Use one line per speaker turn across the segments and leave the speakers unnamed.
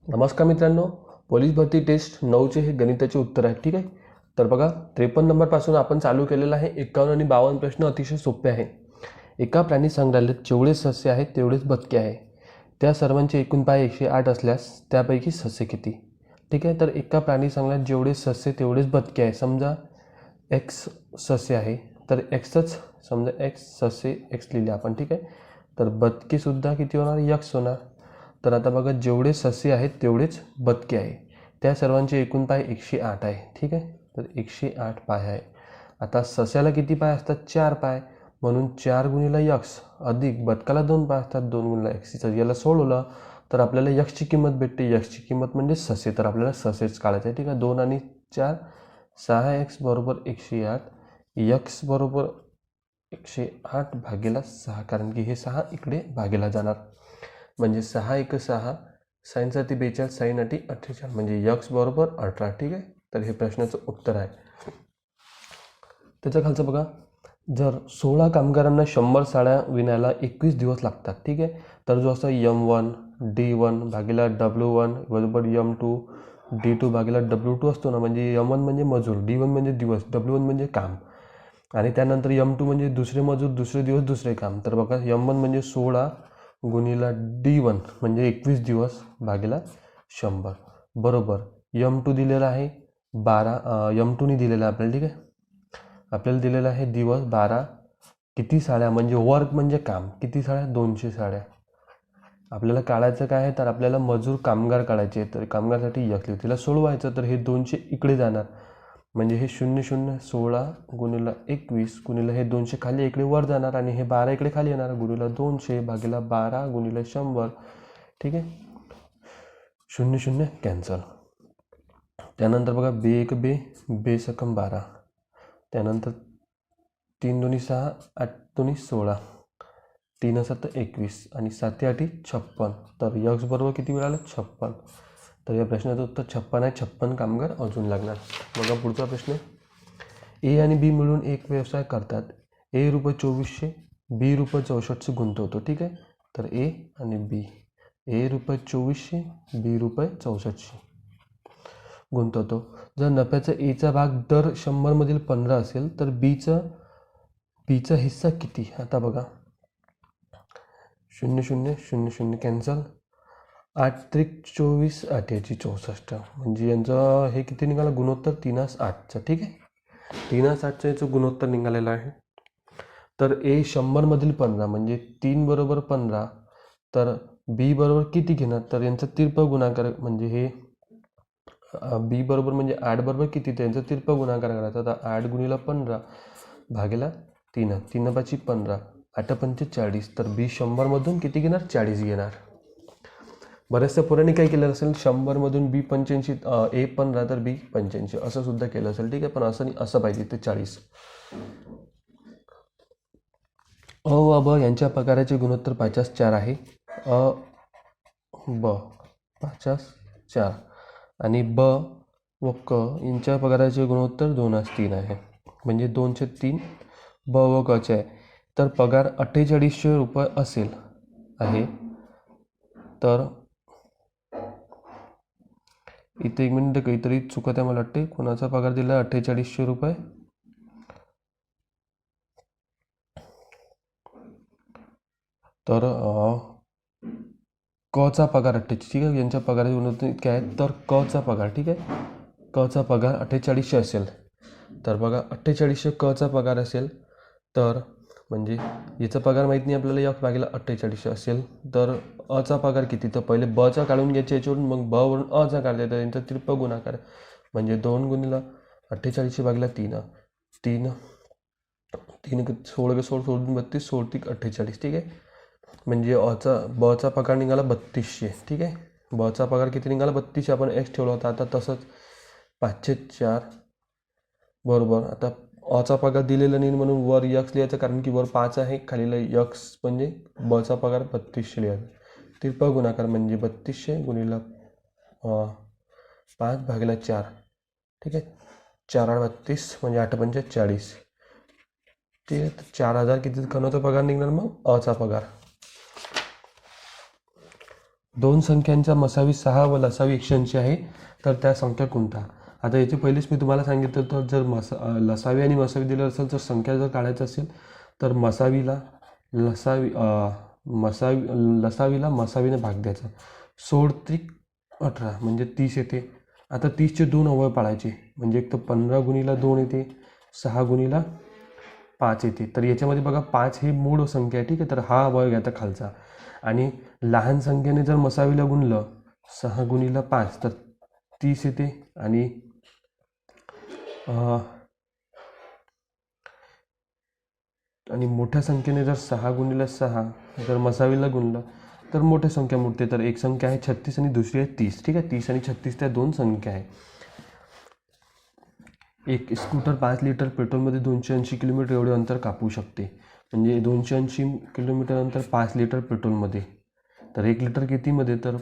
नमस्कार मित्रांनो, पोलीस भरती टेस्ट 9चे हे गणिताचे उत्तर आहे. ठीक आहे. तर बघा 53 नंबरपासून आपण चालू केलेलं आहे. 51 आणि 52 प्रश्न अतिशय सोपे आहे. एका प्राणी संग्रहालयात जेवढे सस्य आहेत तेवढेच बदके आहे. त्या सर्वांचे एकूण पाय 108 असल्यास त्यापैकी सस्य किती? ठीक आहे. तर एका प्राणी संग्रहालयात जेवढे सस्य तेवढेच बदके आहे. समजा एक्स सस्य आहे तर एक्सच समजा एक्स सस्य एक्स लिहिले आपण. ठीक आहे. तर बदकेसुद्धा किती होणार? यक्स होणार. तर आता बघा जेवढे सस्य आहेत तेवढेच बदके आहे. त्या सर्वांचे एकूण पाय 108 आहे. ठीक आहे. तर 108 पाय आहे. आता सस्याला किती पाय असतात? 4 पाय. म्हणून 4 गुणिले यक्स अधिक बदकाला 2 पाय असतात 2 गुणिले एक्स. याला सोडवलं तर आपल्याला यक्सची किंमत भेटते. यक्सची किंमत म्हणजे सस्य. तर आपल्याला ससेच काढायचं आहे. ठीक आहे. 2 आणि 4 6 एक्स बरोबर 108. यक्स बरोबर 108 भागेला 6, कारण की हे 6 इकडे भागेला जाणार. म्हणजे 6 एक 6, साईन 7 42, साईन 8 48, म्हणजे यक्स बरोबर 18. ठीक आहे. तर हे प्रश्नाचं उत्तर आहे. त्याच्या खालचं बघा, जर 16 कामगारांना 100 साड्या विणायला 21 दिवस लागतात. ठीक आहे. तर जो असा M1 D1 भागीला W1 बरोबर M2 D2 भागीला W2 असतो ना, म्हणजे M1 म्हणजे मजूर, D1 म्हणजे दिवस, W1 म्हणजे काम, आणि त्यानंतर M2 म्हणजे दुसरे मजूर, दुसरे दिवस, दुसरे काम. तर बघा M1 म्हणजे 16 गुणिला D1 म्हणजे 21 दिवस भागीला 100 बरोबर M2 दिलेला आहे 12. M2ने दिलेला आहे आपल्याला. ठीक आहे. आपल्याला दिलेला आहे दिवस 12. किती साड्या म्हणजे वर्क म्हणजे काम, किती साड्या? 200 साड्या. आपल्याला काढायचं काय आहे? तर आपल्याला मजूर कामगार काढायचे. तर कामगारसाठी यक्स तिला सोडवायचं. तर हे 200 इकडे जाणार, म्हणजे हे 0 0 16 गुणिला 21 गुणिला हे 200 खाली इकडे वर जाणार, आणि हे 12 इकडे खाली येणार, गुणिला 200 भागीला 12 गुणिला 100. ठीक आहे. 0 0 कॅन्सल. त्यानंतर बघा बे 1 बे, बे सकम 12, त्यानंतर 3 2 6, 8 2 16, 3 7 21 आणि 7 8 56. तर यक्स बरोबर किती मिळालं? 56. तर या प्रश्नाचं उत्तर 56 आहे. 56 कामगार अजून लागणार. बघा पुढचा प्रश्न. ए आणि बी मिळून एक व्यवसाय करतात. ए रुपये 2400, बी रुपये 6400 गुंतवतो. ठीक आहे. तर ए आणि बी, ए रुपये 2400, बी रुपये 6400 गुंतवतो. जर नफ्याचा एचा भाग दर 100 मधील 15 असेल तर बीचा हिस्सा किती? आता बघा 0 0 0 0 कॅन्सल. 8 त्रिक 24, 8 याची 64, म्हणजे यांचं हे किती निघालं? गुणोत्तर 3:8चं. ठीक आहे. 3:8चं याचं गुणोत्तर निघालेलं आहे. तर ए 100 मधील 15 म्हणजे 3 बरोबर 15. तर बी बरोबर किती घेणार? तर यांचा तिरप गुणाकार, म्हणजे हे बी बरोबर म्हणजे 8 बरोबर किती? त्यांचा तिरप गुणाकार करायचा. आता 8 गुणिला 15 भागेला 3, 3 5 15, 8 5 40. तर बी 100 मधून किती घेणार? 40 घेणार. बऱ्याचशा पोरांनी काय केलं असेल, 100 मधून बी 85, ए 15 तर बी 85 असं सुद्धा केलं असेल. ठीक आहे. पण असं नाही, असं पाहिजे ते 40. अ व ब यांच्या पगाराचे गुणोत्तर 50:4 आहे. अ ब 50:4 आणि ब व क यांच्या पगाराचे गुणोत्तर 2:3 आहे, म्हणजे 2/3 ब व कचे आहे. तर पगार 4800 रुपये असेल आहे. तर इथे 1 मिनिट काहीतरी चुकत आहे मला वाटते. कोणाचा पगार दिला 4800 रुपये? तर कचा पगार 48. ठीक आहे. यांच्या पगाराचे गुणोत्तर इतके आहेत. तर कचा पगार, ठीक आहे, कचा पगार 4800 असेल. तर बघा 4800 कचा पगार असेल, तर म्हणजे याचा पगार माहीत नाही आपल्याला, यक्स भागीला 4800 असेल. तर अचा पगार किती? तर पहिले बचा काढून घ्यायचे याच्यावरून, मग ब वरून अचा काढले. तर यांचा तिरप गुणाकार, म्हणजे 2 गुणिला 4800 भागीला 3, 3 3 16 16 16 32 16 3 48. ठीक आहे. म्हणजे बचा पगार निघाला 3200. ठीक आहे. बचा पगार किती निघाला? 3200. आपण एक्स ठेवला होता. आता तसंच 5/4 बरोबर. आता अचा पगार दिलेला नाही म्हणून वर यक्स लिहायचं, कारण की वर 5 आहे, खालीला यक्स म्हणजे बचा पगार 3200 लिहायचा. तिरप गुणाकार म्हणजे 3200 गुणिला 5 भागीला 4. ठीक आहे. 4 8 32 म्हणजे 8 5 40. ठीक आहे. तर 4000 किती खनोचा पगार निघणार मग? अचा पगार. दोन संख्यांचा मसावी 6 व लसावी 180 आहे, तर त्या संख्या कोणत्या? आता याचे पहिलेच मी तुम्हाला सांगितलं, तर जर लसावी आणि मसावी दिलं असेल, तर संख्या जर काढायचं असेल तर लसावीला मसावीने भाग द्यायचा. 16 त्रिक 18 म्हणजे 30 येते. आता 30चे 2 अवयव पाडायचे, म्हणजे एक तर 15 गुणिला 2 येते, 6 गुणिला 5 येते. तर याच्यामध्ये बघा 5 ही मूळ संख्या आहे, ठीक आहे. तर हा अवयव घ्यायचा खालचा, आणि लहान संख्येने जर मसावीला गुणलं 6 गुणिला 5 तर 30 येते, आणि मोठ्या संख्येने जर 6 गुणिला 6 जर मसावीला गुणलं तर मोठ्या संख्या मोठते. तर एक संख्या आहे 36 आणि दुसरी आहे 30, ठीक आहे. 30 आणि 36 त्या दोन संख्या आहे. एक स्कूटर 5 लिटर पेट्रोलमध्ये 280 किलोमीटर एवढे अंतर कापू शकते. म्हणजे 280 किलोमीटर अंतर 5 लिटर पेट्रोलमध्ये. तर 1 लिटर कितीमध्ये? तर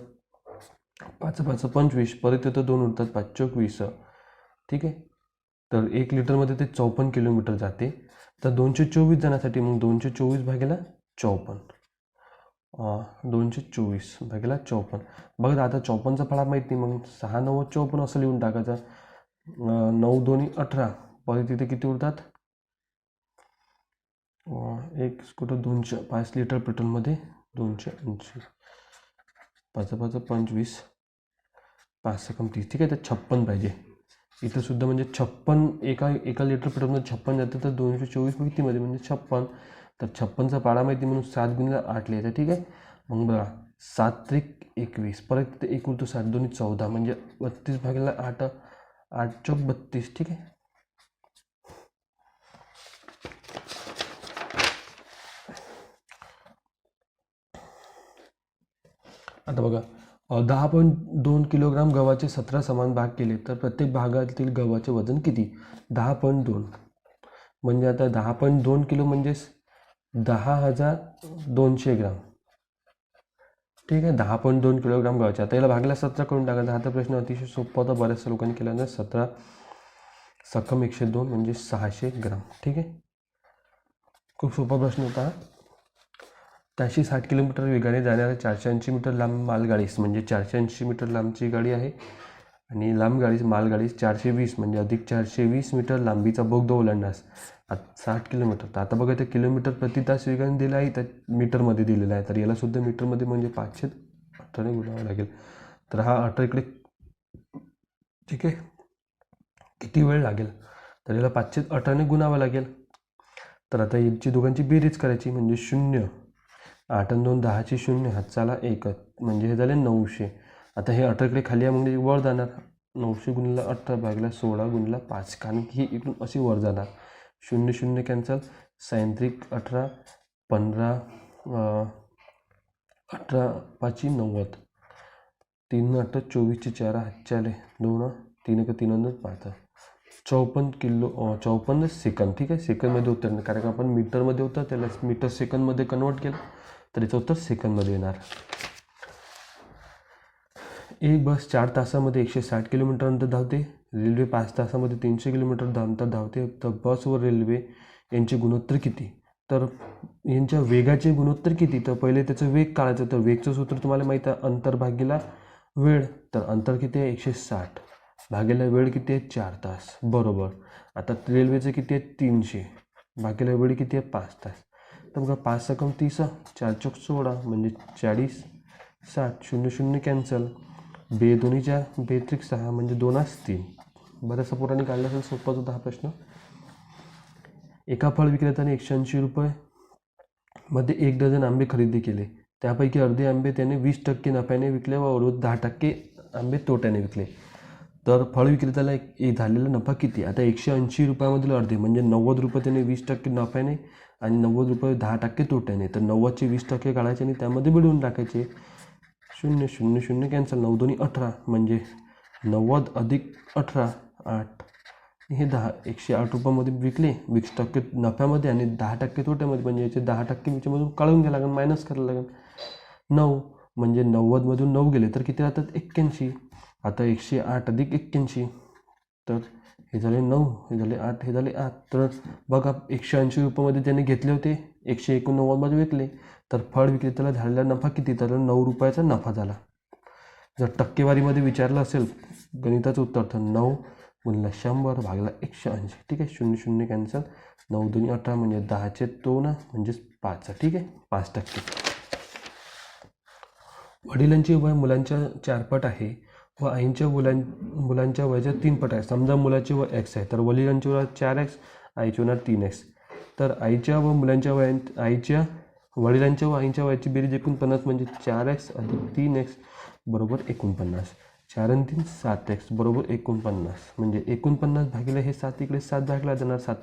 5 5 25, परत येतं 2 उरतात, 5 चौक 20, ठीक आहे. तर 1 लिटरमध्ये ते 54 किलोमीटर जाते. तर 224 जणांसाठी मग 224 भागिले 54, 224 भागिले 54. बघा आता 54चा फळा माहीत नाही, मग 6 9 54 असं लिहून टाकायचं. 9 2 18, परत तिथे किती उरतात? एक स्कूटर 5 लिटर पेट्रोलमध्ये 280, 5 5 25, 5 कम 30, ठीक आहे. तर 56 पाहिजे इथं सुद्धा. म्हणजे 56 एका लिटर पेट्रोलमध्ये 56 जाते, तर 224 कितीमध्ये म्हणजे 56. तर 56चा पाडा माहिती म्हणून 7 गुणिले 8 लिहायचं, ठीक आहे. मग बघा 7 त्रिक 21, परत तिथे 1 उरतो, 7 2 14, म्हणजे 32 भागिले 8, 8 चौक 32, ठीक आहे. आता बघा 10.2 किलोग्राम गव्हाचे 17 समान भाग केले, तर प्रत्येक भागातील गव्हाचे वजन किती? 10.2 म्हणजे आता 10.2 किलो म्हणजे 10,200 ग्राम, ठीक आहे. 10.2 किलोग्राम गव्हाचे. आता याला भागला 17 करून टाकायचा. हा तर प्रश्न अतिशय सोपा होता, बऱ्याचशा लोकांनी केला ना. 17 सकम 102 म्हणजे 600 ग्राम, ठीक आहे. खूप सोपा प्रश्न होता. 460 किलोमीटर वेगाने जाणाऱ्या 480 मीटर लांब मालगाडीस, म्हणजे 480 मीटर लांबची गाडी आहे, आणि लांब गाडीस मालगाडीस 420 म्हणजे अधिक 420 मीटर लांबीचा बोगदा ओलांडण्यास 60 किलोमीटर. तर आता बघा ते किलोमीटर प्रति तास वेगाने दिलं आहे, तर मीटरमध्ये दिलेलं आहे. तर याला सुद्धा मीटरमध्ये म्हणजे 518 गुणावं लागेल. तर हा 18 इकडे, ठीक आहे. किती वेळ लागेल? तर याला 518 गुणावं लागेल. तर आता यांची दोघांची बेरीज करायची, म्हणजे 0, 8 आणि 2 10ची 0, हातचाला 1, म्हणजे हे झाले 900. आता हे 18 इकडे खाली आहे, म्हणजे वर जाणार. 900 गुणिले 18 भागिले 16 गुणिले 5, कारण की ही इकडून अशी वर जाणार. 0 0 कॅन्सल, 6 18, 15, 18 5 90, 3 8 24 4, हातचाले 2, 3 3 5, 54 सेकंद, ठीक आहे. सेकंदमध्ये उत्तर नाही, कारण आपण मीटरमध्ये होतं, त्याला मीटर सेकंदमध्ये कन्वर्ट केलं, तर याचं उत्तर सेकंदमध्ये येणार. एक बस 4 तासामध्ये 160 किलोमीटर अंतर धावते. रेल्वे 5 तासामध्ये 300 किलोमीटर अंतर धावते. तर बस व रेल्वे यांचे गुणोत्तर किती? तर यांच्या वेगाचे गुणोत्तर किती? तर पहिले त्याचं वेग काढायचं. तर वेगचं सूत्र तुम्हाला माहीत आहे, अंतर भागिला वेळ. तर अंतर किती आहे? 160 भागिला वेळ किती आहे? 4 तास, बरोबर. आता रेल्वेचं किती आहे? 300 भागिला वेळ किती आहे? 5 तास. तर बघा 5 सकम 30, 4 चौक 16 म्हणजे 40, 60, 0 0 कॅन्सल, 2 2 4, 2 त्रिक 6 म्हणजे 2 3. बऱ्याचशा पोरांनी काढला असेल, सोपाच होता हा प्रश्न. एका फळ विक्रेत्याने 180 रुपये मध्ये 1 डझन आंबे खरेदी केले. त्यापैकी अर्धे आंबे त्याने 20% नफ्याने विकले व उर्वरित 10% आंबे तोट्याने विकले. तर फळ विक्रेत्याला एक झालेला नफा किती? आता 180 रुपयामधील अर्धे म्हणजे 90 रुपये त्याने 20% नफ्याने आणि 90 रुपये 10% तोट्याने. तर 90चे 20% काढायचे आणि त्यामध्ये मिळवून टाकायचे. 0 0 0 कॅन्सल, 9 2 18 म्हणजे 90 अधिक 18 8, हे 10, 108 रुपयामध्ये विकले 20% नफ्यामध्ये आणि 10% तोट्यामध्ये, म्हणजे याचे 10% याच्यामधून काढून घ्यायला लागेल, मायनस करायला लागेल. 9 म्हणजे 90मधून 9 गेले तर किती राहतात? 81. आता 108 अधिक 81, तर हे झाले 9, हे झाले 8, हे झाले 8. तर बघा 180 रुपयामध्ये त्याने घेतले होते, 189मध्ये विकले. तर फळ विक्रेत्याला झालेला नफा किती? तर 9 रुपयाचा नफा झाला. जर टक्केवारीमध्ये विचारलं असेल गणिताचं उत्तर तर 9 गुणिले 100 भागिले 180. ठीक आहे, 0 0 कॅन्सल, 9 2 18 म्हणजे 10/2 म्हणजेच 5. ठीक आहे, 5%. वडिलांचे वय मुलांच्या 4 पट आहे व आईंच्या मुलांच्या वयाच्या 3 पट आहे. समजा मुलाचे वय x आहे तर वडिलांचे वय 4x, आईचे वय 3x. तर आईच्या व मुलांच्या वडिलांच्या व आईंच्या वयाची बेरीज 49 म्हणजे 4x अधिक 3x बरोबर 49. 4 आणि 3 7x बरोबर 49. म्हणजे 49 भागिले हे 7 इकडे 7 भागला जाणार, 7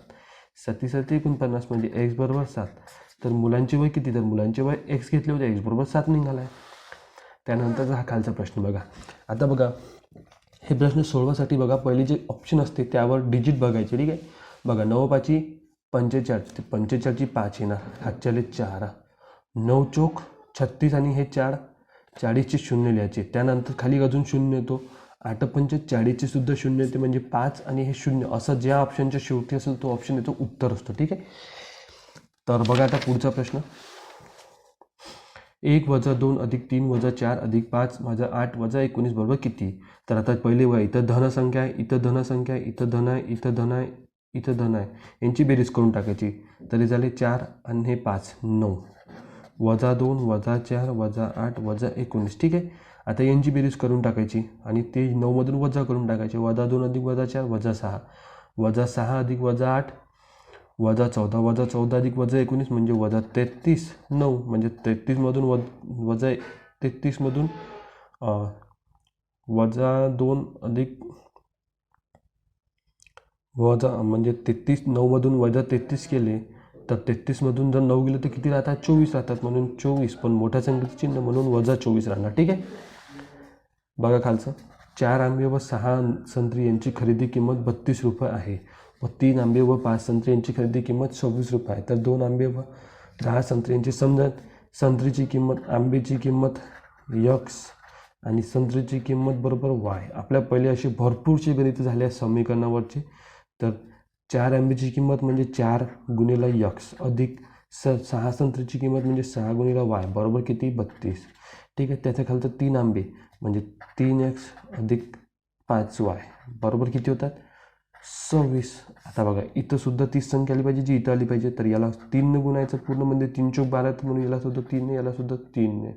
7 49 म्हणजे x बरोबर 7. तर मुलांचे वय किती? तर मुलांचे वय x घेतले होते, x बरोबर 7 निघाला आहे. त्यानंतरचा हा खालचा प्रश्न बघा. आता बघा हे प्रश्न सोडवासाठी बघा पहिले जे ऑप्शन असते त्यावर डिजिट बघायचे. ठीक आहे, बघा 9 5 45, 45ची 5 येणार, हातच्याले 4, 9 चोक 36 आणि हे 4, 40चे 0 लिहायचे. त्यानंतर खाली अजून 0 येतो, 8 पंच 40चे सुद्धा 0 येते म्हणजे 5 आणि हे 0 असं ज्या ऑप्शनच्या शेवटी असेल तो ऑप्शन येतो उत्तर असतो. ठीक आहे, तर बघा आता पुढचा प्रश्न. 1 - 2 अधिक 3 - 4 अधिक 5 - 8 - 19 बरोबर किती? तर आता पहिले बघा इथं धन संख्या आहे, इथं धन संख्या आहे, इथं धन आहे, इथं धन आहे, इथं धन आहे, यांची बेरीज करून टाकायची. तरी झाले 4 आणि हे 5 9 -2 -4 -8 -19. ठीक आहे, आता यांची बेरीज करून टाकायची आणि ते 9 मधून वजा करून टाकायचे. -2 अधिक -4 -6 -6 अधिक -8 -14 -14 अधिक -19 म्हणजे -33 9 म्हणजे 33 मधून -33 मधून -2 अधिक म्हणजे 33 9 मधून -33 केले तर 33 मधून जर 9 गेले तर किती राहतात? 24 राहतात, म्हणून 24 पण मोठ्या संख्येचे चिन्ह म्हणून -24 राहणार. ठीक आहे, बघा खालचं. 4 आंबे व 6 संत्री यांची खरेदी किंमत 32 रुपये आहे व 3 आंबे व 5 संत्री यांची खरेदी किंमत 26 रुपये आहे. तर 2 आंबे व 10 संत्री यांची समजा संत्रीची किंमत, आंब्याची किंमत x आणि संत्रीची किंमत बरोबर y. आपल्या पहिले असे भरपूरचे गणित झाले समीकरणावरचे. तर 4 आंब्याची किंमत म्हणजे 4 गुणिले x अधिक 6 संत्रीची किंमत म्हणजे 6 गुणिले y बरोबर किती? 32. ठीक आहे, त्याच्या खालचं 3 आंबे म्हणजे 3x अधिक 5y बरोबर किती होतात? 26. आता बघा इथं सुद्धा 30 संख्या आली पाहिजे जी इथं आली पाहिजे. तर याला 3 ने गुणायचं पूर्ण म्हणजे 3 चोक 12 म्हणून याला सुद्धा 3 ने, याला सुद्धा 3 ने.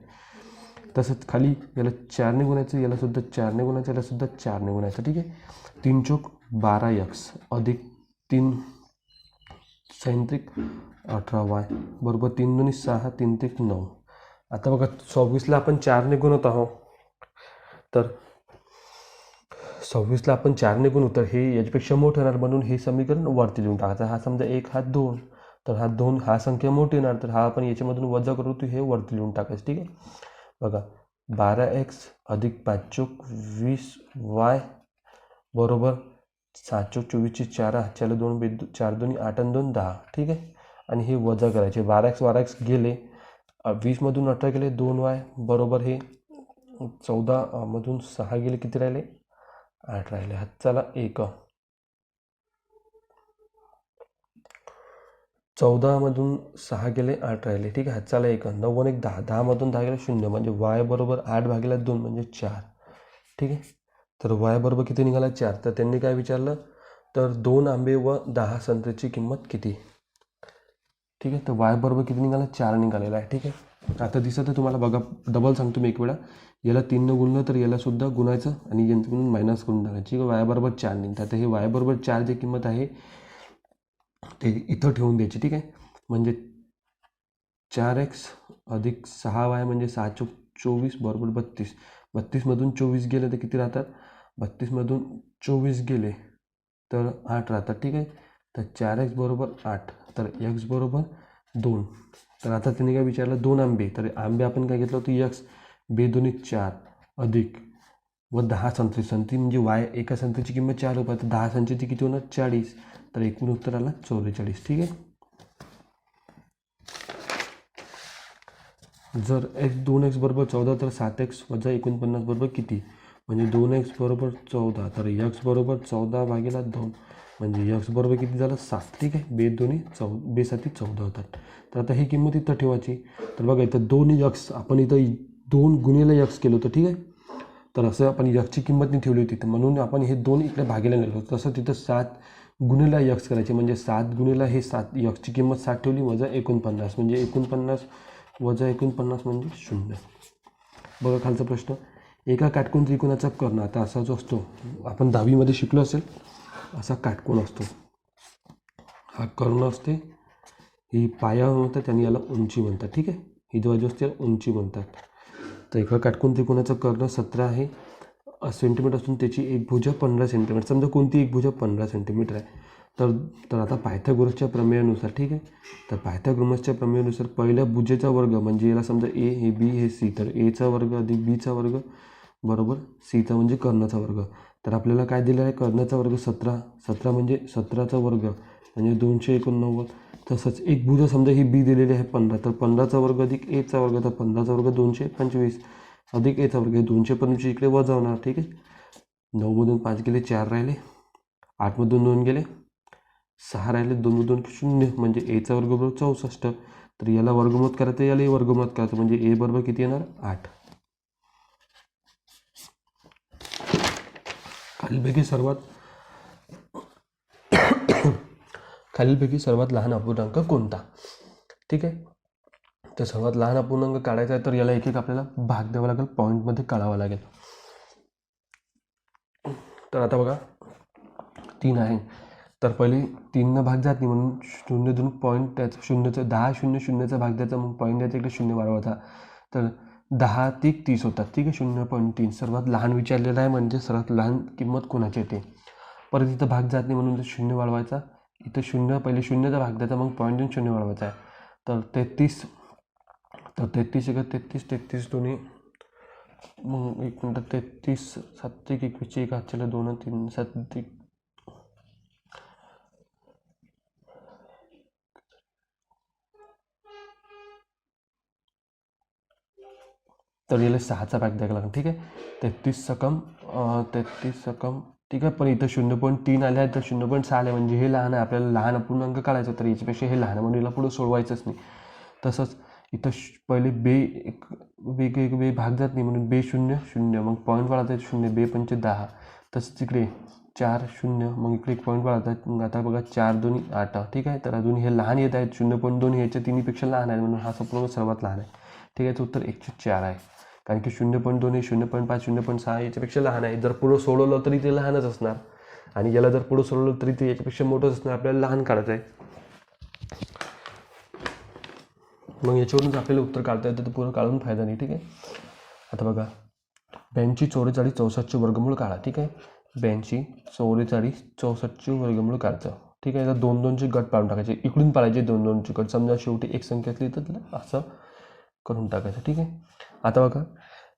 तसंच खाली याला 4 ने गुणायचं, याला सुद्धा 4 ने गुणायचं, याला सुद्धा 4 ने गुणायचं. ठीक आहे, 3 चोक 12x अधिक 3 सैंत्रिक 18y बरोबर 3 दुनी 6 3 त्रिक 9. आता बघा 26ला आपण 4 ने गुणत आहोत तर 26ला आपण 4 ने गुणू तर हे याच्यापेक्षा मोठं येणार म्हणून हे समीकरण वरती लिहून टाकायचं. हा समजा 1 हा 2 तर हा 2 हा संख्या मोठी येणार तर हा आपण याच्यामधून वजा करू तर हे वरती लिहून टाकायचं. ठीक आहे, बघा 12x अधिक 5 चोक 20y बरोबर 7 चोक 24चे 4 हातच्याला 2 4 2 8 आणि 2 10. ठीक आहे, आणि हे वजा करायचे. 12x गेले, 20 मधून 18 गेले 2y बरोबर हे 14 मधून 6 गेले किती राहिले? 8 राहिले. हातचाला 1. 14 मधून 6 गेले 8 राहिले. ठीक आहे, हातचाला 1. 9 आणि 10 10 मधून 10 गेले 0 म्हणजे y बरोबर 8 भागिले 2 म्हणजे 4. ठीक आहे, तर y बरोबर किती निघाला? 4. तर त्यांनी काय विचारलं तर 2 आंबे व 10 संत्र्याची किंमत किती? ठीक आहे, तर y बरोबर किती निघाला? 4 निघालेला आहे. ठीक आहे, आता दिसत आहे तुम्हाला. बघा डबल सांगतो मी एक वेळा. याला 3 न गुणलं तर याला सुद्धा गुणायचं आणि यांच्याकडून मायनस करून टाकायची. y बरोबर 4 निघतात. तर हे y बरोबर 4 जी किंमत आहे ते इथं ठेवून द्यायची. ठीक आहे, म्हणजे 4x अधिक 6y म्हणजे 6 चोक 24 बरोबर 32. 32 मधून 24 गेले तर किती राहतात? 32 मधून 24 गेले तर 8 राहतात. ठीक आहे, तर 4x बरोबर 8 तर x बरोबर 2. तर आता त्यांनी काय विचारलं? 2 आंबे. तर आंबे आपण काय घेतलं होतं? x बे 2 4 अधिक व 10 संत्री म्हणजे y. एका संत्रीची किंमत 4 रुपये तर 10 संत्रीची किती होणार? 40. तर एकूण उत्तर आला 44. ठीक आहे, जर 2x बरोबर 14 तर 7x वजा 49 बरोबर किती? म्हणजे 2x बरोबर 14 तर x बरोबर 14 भागिले 2 म्हणजे x बरोबर किती झालं? 7. ठीक आहे, बे 7 14 होतात. तर आता ही किंमत इथं ठेवायची. तर बघा इथं 2x आपण इथं 2 गुणिले x केलं होतं. ठीक आहे, तर असं आपण यक्सची किंमत नाही ठेवली होती, तर म्हणून आपण हे 2 इकडे भागीला नेलो. तसं तिथं 7 गुणिला यक्स करायचे, म्हणजे 7 गुणिला हे 7, यक्सची किंमत 7 ठेवली, वजा 49, म्हणजे 49 वजा 49 म्हणजे 0. बघा खालचा प्रश्न, एका काटकोन त्रिकोणाचा कर्ण, आता असा जो असतो आपण 10वीमध्ये शिकलो असेल, असा काटकोन असतो, हा कर्ण असते, ही पाया म्हणतात आणि याला उंची म्हणतात. ठीक आहे, ही जो बाजू असते उंची म्हणतात. तर एका काटकोन त्रिकोणाचा कर्ण 17 आहे सेंटीमीटर असून त्याची एक भुजा 15 सेंटीमीटर, समजा कोणती एक भुजा 15 सेंटीमीटर आहे. तर आता पायथागोरसच्या प्रमेयानुसार, ठीक आहे, तर पायथागोरसच्या प्रमेयानुसार पहिल्या भुजेचा वर्ग, म्हणजे याला समजा ए, हे बी, हे सी, तर एचा वर्ग अधिक बीचा वर्ग बरोबर सीचा म्हणजे कर्णाचा वर्ग. तर आपल्याला काय दिलं आहे, कर्णाचा वर्ग 17 म्हणजे 17चा वर्ग म्हणजे 289. तसंच एक भुजा समजा ही बी दिलेली आहे 15, तर 15चा वर्ग अधिक एचा वर्ग, तर 15चा वर्ग 225 अधिक एचा वर्ग, हे 225 इकडे वजा होणार. ठीक आहे, 9मधून 5 गेले 4 राहिले, 8मधून 2 गेले 6 राहिले, 2मधून 0, म्हणजे एचा वर्ग बरोबर 64. तर याला वर्गमूळ करायचं, यालाही वर्गमूळ करायचं, म्हणजे ए बरोबर किती येणार 8. खालीलपैकी सर्वात लहान अपूर्णांक कोणता. ठीक आहे, तर सर्वात लहान अपूर्णांक काढायचा आहे, तर याला एक एक आपल्याला भाग द्यावा लागेल, पॉईंटमध्ये काढावा लागेल. तर आता बघा 3 आहे, तर पहिले 3 भाग जात नाही, म्हणून 0 पॉईंट त्याचं 0चं 10 0 0चा भाग द्यायचा, मग पॉईंट द्यायचा, इकडे 0 वाढवायचा, तर 10 ते 30 होतात. ठीक आहे, 0.3 सर्वात लहान विचारलेलं आहे, म्हणजे सर्वात लहान किंमत कोणाची येते. परत इथं भाग जात नाही, म्हणून 0 वाढवायचा, इथं 0 पहिले 0चा भाग द्यायचा, मग पॉईंट देऊन 0 वाढवायचा आहे. तर 33, तर 33 एक 33 33 दोन्ही, मग 1 मिनटं, 33 7 1 21 1 हातच्याला 2 3 7 तर याला 6चा भाग द्यायला लागेल. ठीक आहे, 33 सकम 33 सकम, ठीक आहे, पण इथं 0.3 आले आहे, तर 0.6 आले, म्हणजे हे लहान आहे, आपल्याला लहान अपूर्णांक काढायचं, तर याच्यापेक्षा हे लहान, म्हणून याला पुढे सोडवायचंच नाही. तसंच इथं पहिले वेगवेगळे भाग जात नाही, म्हणून बे 0 0, मग पॉईंट वाढवता 0, बे 5 10, तसंच इकडे 4 0, मग इकडे एक पॉईंट वाढवतात, मग आता बघा 4 2 8. ठीक आहे, तर अजून हे लहान येत आहेत, 0.2 ह्याच्या तिन्हीपेक्षा लहान आहे, म्हणून हा अपूर्णांक सर्वात लहान आहे. ठीक आहे, उत्तर 104 आहे, कारण की 0.2 हे 0.5 0.6 याच्यापेक्षा लहान आहे. जर पुढं सोडवलं तरी ते लहानच असणार, आणि याला जर पुढं सोडवलं तरी ते याच्यापेक्षा मोठंच असणार, आपल्याला लहान काढायचं आहे. मग याच्यावरूनच आपल्याला उत्तर काढता येतं, तर पुढं काढून फायदा नाही. ठीक आहे, आता बघा 82 44 64चे वर्गमूळ काढा. ठीक आहे, 82 44 64चे वर्गमूळ काढायचं. ठीक आहे, तर 2 2चे गट पाडून टाकायचे, इकडून पाडायचे 2 2चे गट, समजा शेवटी एक संख्या असली तर तिला असं करून टाकायचं. ठीक आहे, आता बघा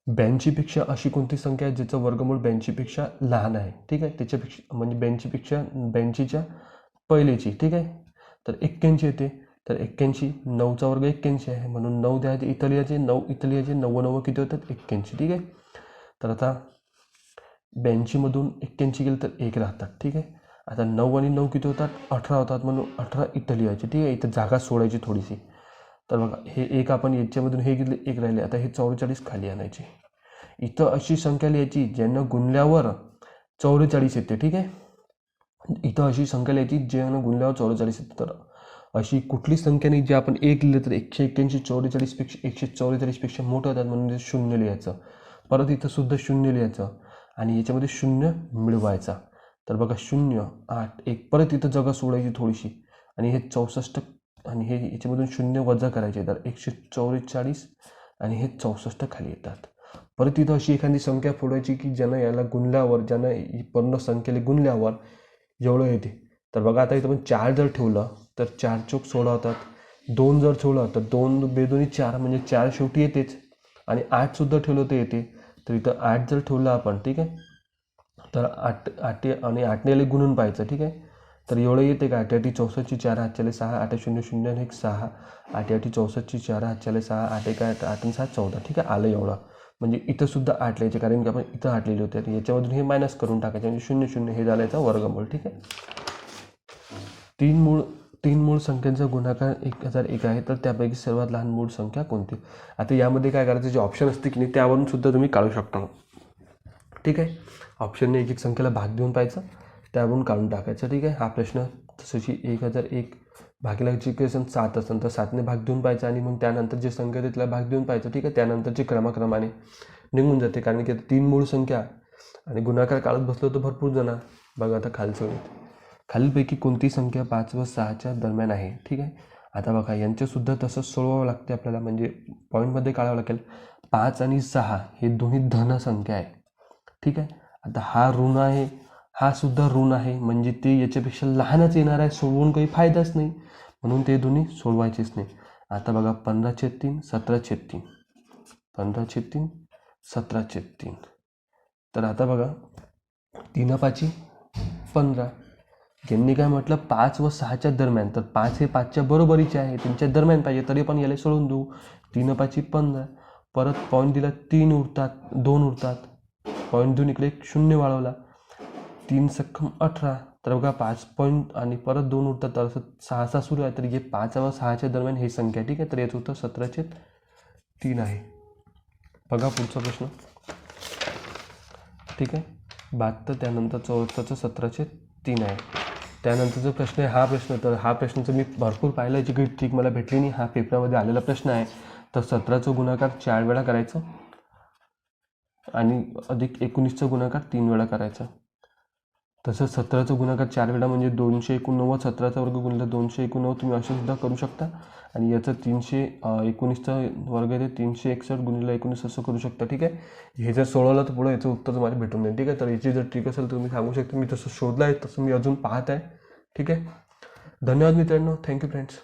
82पेक्षा अशी कोणती संख्या आहे ज्याचं वर्गमूळ 82पेक्षा लहान आहे. ठीक आहे, त्याच्यापेक्षा म्हणजे 82च्या पहिलेची. ठीक आहे, तर 81 येते, तर 81 9चा वर्ग 81 आहे, म्हणून 9 द्यायचे, इथं लिहायचे 9, इथं लिहायचे 9 9 किती होतात 81. ठीक आहे, तर आता 82मधून 81 गेलं तर 1 राहतात. ठीक आहे, आता 9 आणि 9 किती होतात 18 होतात, म्हणून 18 इथं लिहायचे. ठीक आहे, इथं जागा सोडायची थोडीशी. तर बघा हे एक आपण याच्यामधून हे घेतले, 1 राहिले, आता हे 44 खाली आणायचे. इथं अशी संख्या लिहायची ज्यांना गुणल्यावर 44 येते. ठीक आहे, इथं अशी संख्या लिहायची ज्यांना गुणल्यावर 44 येते. तर अशी कुठली संख्या नाही जे आपण 1 लिहिलं तर 181 44पेक्षा 144पेक्षा मोठं होतात, म्हणून 0 लिहायचं. परत इथं सुद्धा 0 लिहायचं आणि याच्यामध्ये 0 मिळवायचा. तर बघा 0 8 1, परत इथं जागा सोडायची थोडीशी, आणि हे 64, आणि हे याच्यामधून 0 वजा करायचे, तर 144 आणि हे 64 खाली येतात. परत इथं अशी एखादी संख्या फोडायची की ज्यानं याला गुणल्यावर, ज्यानं पूर्ण संख्येला गुणल्यावर एवढं येते. तर बघा आता इथं पण 4 जर ठेवलं तर 4 चौक 16 होतात, 2 जर ठेवलं तर 2 बेदोनी 4, म्हणजे 4 शेवटी येतेच, आणि 8 सुद्धा ठेवलं तर येते. तर इथं 8 जर ठेवलं आपण, ठीक आहे, तर 8 आणि 8ने गुणून पाहायचं. ठीक आहे, तर एवढं येते का 8 8 64 4 हातच्याले 6 8 0 0 आणि 1 6 8 8 64 4 हातच्याले 6 8 1 8 8 6 14. ठीक आहे, आलं एवढं, म्हणजे इथं सुद्धा 8 लिहायचे, कारण की आपण इथं 8 लिहिले होते, याच्यामधून हे मायनस करून टाकायचे, म्हणजे 0 0 हे झालं याचा वर्गमूळ. ठीक आहे, तीन मूळ संख्यांचा गुणाकार 1001 आहे, तर त्यापैकी सर्वात लहान मूळ संख्या कोणती. आता यामध्ये काय करायचं, जे ऑप्शन असते की नाही त्यावरून सुद्धा तुम्ही काढू शकता. ठीक आहे. ऑप्शनने एक एक संख्येला भाग देऊन पाहायचं, त्यावरून काढून टाकायचं. ठीक आहे. हा प्रश्न तशी 1001 भागीला जी क्वेश्चन 7 असेल तर 7ने भाग देऊन पाहायचा आणि मग त्यानंतर जे संख्या आहे त्याला भाग देऊन पाहायचं. ठीक आहे. त्यानंतरचे क्रमाक्रमाने निघून जाते, कारण की 3 मूळ संख्या आणि गुणाकार काढत बसलो तर भरपूर जण. बघा आता खालीलपैकी कोणती संख्या 5 व 6च्या दरम्यान आहे. ठीक आहे. आता बघा यांचंसुद्धा तसंच सोडवावं लागते आपल्याला, म्हणजे पॉईंटमध्ये काढावं लागेल. 5 आणि 6 हे दोन्ही धन संख्या आहे. ठीक आहे. आता हा ऋण आहे, हा सुद्धा ऋण आहे, म्हणजे ते याच्यापेक्षा लहानच येणार आहे, सोडवून काही फायदाच नाही, म्हणून ते दोन्ही सोडवायचेच नाही. आता बघा 15/3 17/3 15/3 17/3. तर आता बघा 3×5 15. यांनी काय म्हटलं 5 व 6च्या दरम्यान, तर 5 हे 5च्या बरोबरीचे आहे, त्यांच्या दरम्यान पाहिजे, तरी पण याला सोडून देऊ. 3×5 15. परत पॉईंट दिला 3 उरतात, 2 उरतात, पॉईंट देऊन इकडे 0 वाढवला, 3 सक्कम 18. तर बघा 5 पॉईंट आणि परत 2 उरतात, तर असं 6 सुरू आहे, तर हे 5 व 6च्या दरम्यान ही संख्या. ठीक आहे. तर याचं उत्तर 17/3 आहे. बघा पुढचा प्रश्न. ठीक आहे. 72 त्यानंतर 74चं 17/3 आहे. त्यानंतरचा प्रश्न आहे हा प्रश्न. तर हा प्रश्नाचं मी भरपूर पाहिलं, याची काही ट्रिक मला भेटली नाही, हा पेपरामध्ये आलेला प्रश्न आहे. तर 17चं गुणाकार 4 वेळा करायचं आणि अधिक 19चं गुणाकार 3 वेळा करायचा. तसंच 17चं गुणाकार 4 वेळा म्हणजे 289, 17चा वर्ग गुणिले 289 तुम्ही असं सुद्धा करू शकता. आणि याचं 319चा वर्ग आहे, 361 गुणिले 19 असं करू शकता. ठीक आहे. हे जर सोडवलं तर पुढं याचं उत्तर तुम्हाला भेटून जाईल. ठीक आहे. तर याची जर ट्रिक असेल तर तुम्ही सांगू शकता. मी तसं शोधलं आहे, तसं मी अजून पाहत आहे. ठीक आहे. धन्यवाद मित्रांनो. Thank you friends.